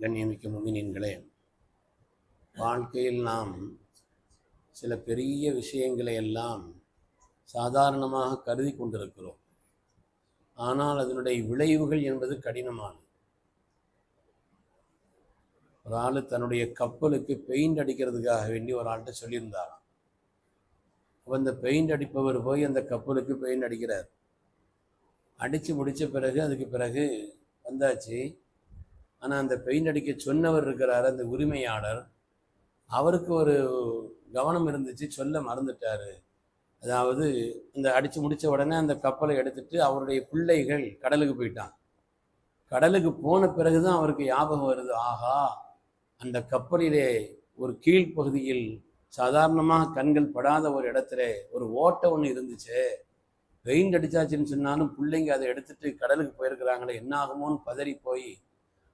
கண்ணியமிக்க முஃமினீன்களே, வாழ்க்கையில் நாம் சில பெரிய விஷயங்களை எல்லாம் சாதாரணமாக கருதி கொண்டிருக்கிறோம். ஆனால் அதனுடைய விளைவுகள் என்பது கடினமானது. ஒரு ஆள் தன்னுடைய கப்பலுக்கு பெயிண்ட் அடிக்கிறதுக்காக வேண்டி ஒரு ஆள்கிட்ட சொல்லியிருந்தாராம். அப்போ அந்த பெயிண்ட் அடிப்பவர் போய் அந்த கப்பலுக்கு பெயிண்ட் அடிக்கிறார். அடித்து முடித்த பிறகு அதுக்கு பிறகு வந்தாச்சு. ஆனால் அந்த பெயிண்ட் அடிக்க சொன்னவர் இருக்கிறார், அந்த உரிமையாளர், அவருக்கு ஒரு கவனம் இருந்துச்சு, சொல்ல மறந்துட்டார். அதாவது இந்த அடித்து முடித்த உடனே அந்த கப்பலை எடுத்துட்டு அவருடைய பிள்ளைகள் கடலுக்கு போயிட்டான். கடலுக்கு போன பிறகு தான் அவருக்கு ஞாபகம் வருது, ஆஹா அந்த கப்பலிலே ஒரு கீழ்ப்பகுதியில் சாதாரணமாக கண்கள் படாத ஒரு இடத்துல ஒரு ஓட்டை ஒன்று இருந்துச்சு. பெயிண்ட் அடித்தாச்சுன்னு சொன்னாலும் பிள்ளைங்க அதை எடுத்துட்டு கடலுக்கு போயிருக்கிறாங்களே, என்ன ஆகுமோன்னு பதறி போய்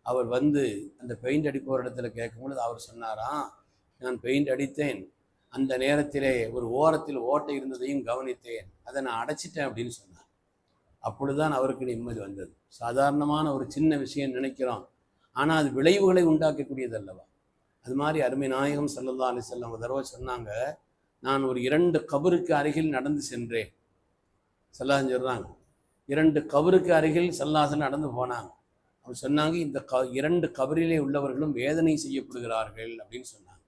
அவர் வந்து அந்த பெயிண்ட் அடிப்பவர் இடத்துல கேட்கும்பொழுது அவர் சொன்னாராம், நான் பெயிண்ட் அடித்தேன், அந்த நேரத்திலே ஒரு ஓரத்தில் ஓட்டை இருந்ததையும் கவனித்தேன், அதை நான் அடைச்சிட்டேன் அப்படின்னு சொன்னார். அப்பொழுதுதான் அவருக்கு நிம்மதி வந்தது. சாதாரணமான ஒரு சின்ன விஷயம் நினைக்கிறோம், ஆனால் அது விளைவுகளை உண்டாக்கக்கூடியது அல்லவா. அது மாதிரி அருமை நாயகம் ஸல்லல்லாஹு அலைஹி வஸல்லம் ஒரு தடவை சொன்னாங்க, நான் ஒரு 2 கபருக்கு அருகில் நடந்து சென்றேன். ஸல்லல்லாஹு சொல்கிறாங்க, 2 கபருக்கு அருகில் ஸல்லல்லாஹு நடந்து போனாங்க. அவர் சொன்னாங்க, இந்த 2 கபரிலே உள்ளவர்களும் வேதனை செய்யப்படுகிறார்கள் அப்படின்னு சொன்னாங்க.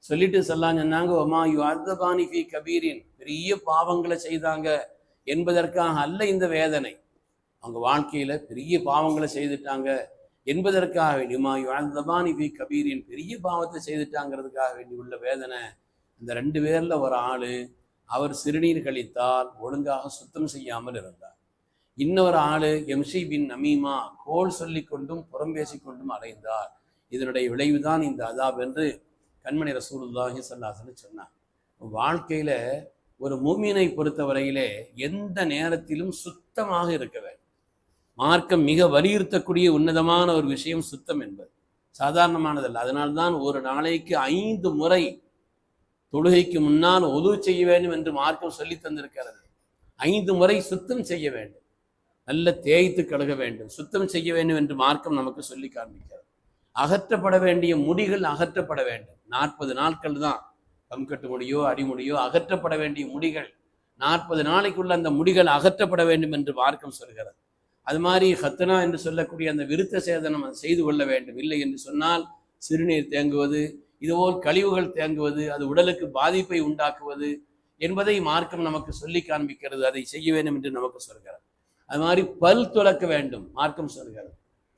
சொல்லிட்டு ஸல்லல்லாஹு சொன்னாங்க, ஒமா யுஅதபானி ஃபீ கபீரின், பெரிய பாவங்களை செய்தாங்க என்பதற்காக அல்ல இந்த வேதனை, அவங்க வாழ்க்கையில பெரிய பாவங்களை செய்துட்டாங்க என்பதற்காக வேண்டி, ஒமா யுஅதபானி ஃபீ கபீரின், பெரிய பாவத்தை செய்துட்டாங்கிறதுக்காக வேண்டி உள்ள வேதனை. அந்த 2 பேர்ல ஒரு ஆளு அவர் சிறுநீர் கழித்தால் ஒழுங்காக சுத்தம் செய்யாமல் இருந்தார். இன்னொரு ஆளு எம்ஷி பின் நமீமா, கோல் சொல்லி கொண்டும் புறம் பேசிக்கொண்டும் அடைந்தார். இதனுடைய விளைவுதான் இந்த அதாப் என்று கண்மணி ரசூலுல்லாஹி ஸல்லல்லாஹு அலைஹி வஸல்லம் சொன்னார். வாழ்க்கையில ஒரு மூமினை பொறுத்தவரையிலே எந்த நேரத்திலும் சுத்தமாக இருக்க வேண்டும். மார்க்கம் மிக வலியுறுத்தக்கூடிய உன்னதமான ஒரு விஷயம் சுத்தம் என்பது சாதாரணமானதல்ல. அதனால்தான் ஒரு நாளைக்கு 5 முறை தொழுகைக்கு முன்னால் ஒது செய்ய வேண்டும் என்று மார்க்கம் சொல்லி தந்திருக்கிறது. 5 முறை சுத்தம் செய்ய வேண்டும், நல்ல தேய்த்து கழுக வேண்டும், சுத்தம் செய்ய வேண்டும் என்று மார்க்கம் நமக்கு சொல்லி காண்பிக்கிறது. அகற்றப்பட வேண்டிய முடிகள் அகற்றப்பட வேண்டும். 40 நாட்கள் தான் கம்கட்டு முடியோ அடிமுடியோ அகற்றப்பட வேண்டிய முடிகள். 40 நாளைக்குள்ள அந்த முடிகள் அகற்றப்பட வேண்டும் என்று மார்க்கம் சொல்கிறது. அது மாதிரி ஹத்னா என்று சொல்லக்கூடிய அந்த விருத்த சேதனம் செய்து கொள்ள வேண்டும். இல்லை என்று சொன்னால் சிறுநீர் தேங்குவது, இதுபோல் கழிவுகள் தேங்குவது, அது உடலுக்கு பாதிப்பை உண்டாக்குவது என்பதை மார்க்கம் நமக்கு சொல்லி காண்பிக்கிறது. அதை செய்ய வேண்டும் என்று நமக்கு சொல்கிறது. அது மாதிரி பல் துலக்க வேண்டும், மார்க்கம் சொல்கிறது.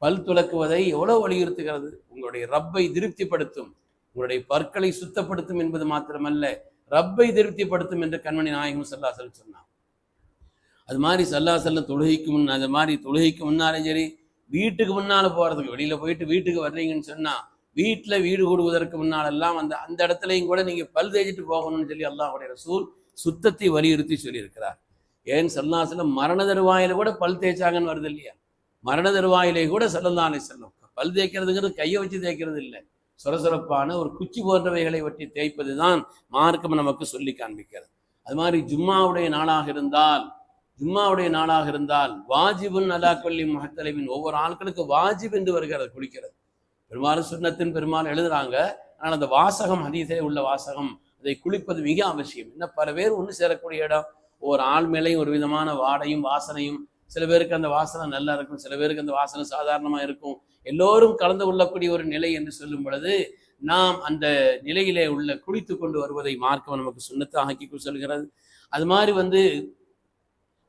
பல் துலக்குவதை எவ்வளவு வலியுறுத்துகிறது. உங்களுடைய ரப்பை திருப்திப்படுத்தும், உங்களுடைய பற்களை சுத்தப்படுத்தும் என்பது மாத்திரமல்ல, ரப்பை திருப்திப்படுத்தும் என்று கண்மணி நாயகம் ஸல்லல்லாஹு அலைஹி வஸல்லம் சொன்னார். அது மாதிரி ஸல்லல்லாஹு அலைஹி வஸல்லம் தொழுகைக்கு முன், அது மாதிரி தொழுகைக்கு முன்னாலும் சரி, வீட்டுக்கு முன்னால போறதுக்கு, வெளியில போயிட்டு வீட்டுக்கு வர்றீங்கன்னு சொன்னா வீட்டில் வீடு கூடுவதற்கு முன்னாலெல்லாம் அந்த இடத்துலையும் கூட நீங்க பல் தேய்ச்சிட்டு போகணும்னு சொல்லி அல்லாஹ்வுடைய ரசூல் சுத்தத்தை வலியுறுத்தி சொல்லியிருக்கிறார். ஏன் ஸல்லல்லாஹு அலைஹி வஸல்லம் மரண தருவாயில கூட பல் தேய்ச்சாங்கன்னு வருது இல்லையா. மரண தருவாயிலே கூட ஸல்லல்லாஹு அலைஹி வஸல்லம் பல் தேய்க்கிறதுங்கிறது கையை வச்சு தேய்க்கிறது இல்லை, சொரசொரப்பான ஒரு குச்சி போன்றவைகளை வச்சு தேய்ப்பது தான் மார்க்கம் நமக்கு சொல்லி காண்பிக்கிறது. அது மாதிரி ஜும்மாவுடைய நாளாக இருந்தால் வாஜிபுன் அலா குல்லி முஹத்தலிமின், ஒவ்வொரு ஆட்களுக்கு வாஜிப் என்று வருகிறது குளிக்கிறது. பெரும்பாலும் சுன்னத்தின் பெரும்பாலும் எழுதுறாங்க, ஆனால் அந்த வாசகம் ஹதீஸிலே உள்ள வாசகம், அதை குளிப்பது மிக அவசியம். இன்னும் பல பேர் ஒன்று சேரக்கூடிய இடம், ஒவ்வொரு ஆள் மேலேயும் ஒரு விதமான வாடையும் வாசனையும், சில பேருக்கு அந்த வாசனை நல்லா இருக்கும், சில பேருக்கு அந்த வாசனை சாதாரணமா இருக்கும், எல்லோரும் கலந்து கொள்ளக்கூடிய ஒரு நிலை என்று சொல்லும் பொழுது நாம் அந்த நிலையிலே உள்ள குளித்து கொண்டு வருவதை மார்க்கம் நமக்கு சுன்னத்தாக ஆக்கி சொல்கிறது. அது மாதிரி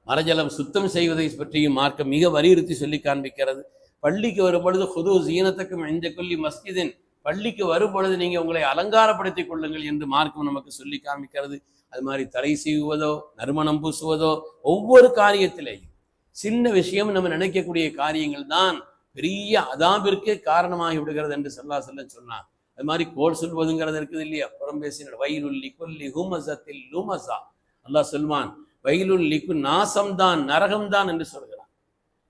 மரஜலம் சுத்தம் செய்வதை பற்றியும் மார்க்கம் மிக வலியுறுத்தி சொல்லி காண்பிக்கிறது. பள்ளிக்கு வரும் பொழுது ஹுது ஸீனத்தக்கும் இன்த குல்லி மஸ்ஜிதின், பள்ளிக்கு வரும் பொழுது நீங்க உங்களை அலங்காரப்படுத்திக் கொள்ளுங்கள் என்று மார்க்கம் நமக்கு சொல்லி காண்பிக்கிறது. அது மாதிரி தலை சீவுவதோ நறுமணம் பூசுவதோ, ஒவ்வொரு காரியத்திலேயும் சின்ன விஷயம் நம்ம நினைக்கக்கூடிய காரியங்கள் தான் பெரிய அதாபிற்கு காரணமாகி விடுகிறது என்று ஸல்லல்லாஹு அலைஹி வஸல்லம் சொன்னார். அது மாதிரி கோல் சொல்வதுங்கிறது இருக்குது இல்லையா, புறம் பேசின வயலுல் லிகுல்லி ஹுமஸத்தில் லுமஸா, அல்லாஹ் சொல்வான் வயலுல் லிகு, நாசம்தான் நரகம்தான் என்று சொல்கிறான்.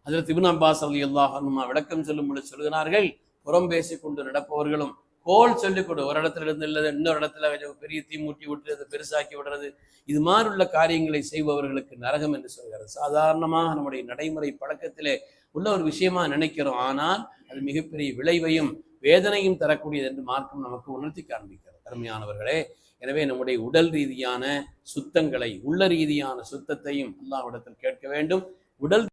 ஹஜ்ரத் இப்னு அப்பாஸ் ரலியல்லாஹு அன்ஹுமா விளக்கம் சொல்லும் பொழுது சொல்கிறார்கள், புறம் பேசி கொண்டு நடப்பவர்களும் கோல் சொல்லிக் கொடு, ஒரு இடத்துல இருந்து இல்லை இன்னொரு இடத்துல பெரிய தீ மூட்டி விட்டு அதை பெருசாக்கி விடுறது, இது மாதிரி உள்ள காரியங்களை செய்பவர்களுக்கு நரகம் என்று சொல்கிறது. சாதாரணமாக நம்முடைய நடைமுறை பழக்கத்திலே உள்ள ஒரு விஷயமா நினைக்கிறோம், ஆனால் அது மிகப்பெரிய விளைவையும் வேதனையும் தரக்கூடியது என்று மார்க்கம் நமக்கு உணர்த்தி காண்பிக்கிறது. அருமையானவர்களே, எனவே நம்முடைய உடல் ரீதியான சுத்தங்களை, உள்ள ரீதியான சுத்தத்தையும் அல்லாஹ்விடத்தில் கேட்க வேண்டும். உடல்